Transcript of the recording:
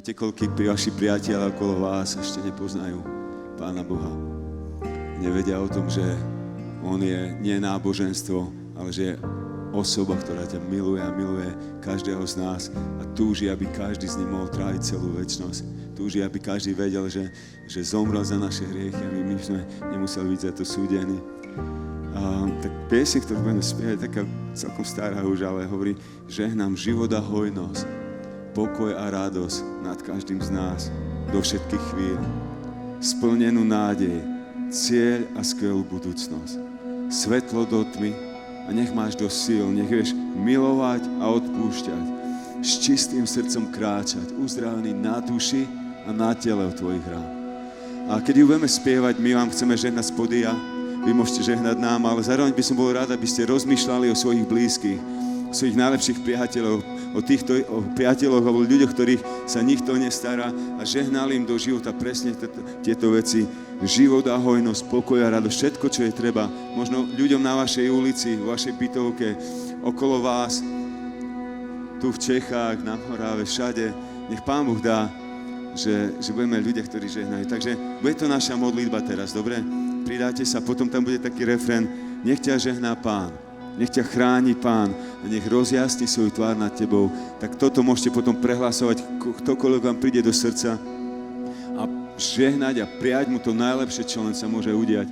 Viete, koľkí vaši priatelia okolo vás ešte nepoznajú Pána Boha. Nevedia o tom, že On je nie náboženstvo, ale že je osoba, ktorá ťa miluje a miluje každého z nás a túži, aby každý z nich mohol tráviť celú večnosť. Túži, aby každý vedel, že zomrel za naše hriechy a my sme nemuseli byť za to súdení. Tak piesň, ktorú budeme spievať, taká celkom stará už, ale hovorí: žehnám život a hojnosť, pokoj a radosť nad každým z nás do všetkých chvíľ. Splnenú nádej, cieľ a skvelú budúcnosť. Svetlo do tmy a nech máš dosť síl, nech vieš milovať a odpúšťať. S čistým srdcom kráčať, uzdravený na duši a na tele od tvojich rán. A keď ju budeme spievať, my vám chceme žehnať z podia, vy môžete žehnať nám, ale zároveň by som bol rád, aby ste rozmýšľali o svojich blízkych, o svojich najlepších priateľov, o priateľoch alebo ľuďoch, ktorých sa nikto nestará a žehnali im do života presne tieto veci. Život a hojnosť, pokoj a radosť, všetko, čo je treba. Možno ľuďom na vašej ulici, vo vašej bytovke, okolo vás, tu v Čechách, na Moráve, všade. Nech Pán Boh dá, že budeme ľudia, ktorí žehnajú. Takže bude to naša modlitba teraz, dobre? Pridáte sa, potom tam bude taký refrén: nech ťa žehná Pán, nech ťa chráni Pán a nech rozjasní svoju tvár nad tebou. Tak toto môžete potom prehlasovať, ktokoľvek vám príde do srdca a žehnať a prijať mu to najlepšie, čo len sa môže udiať.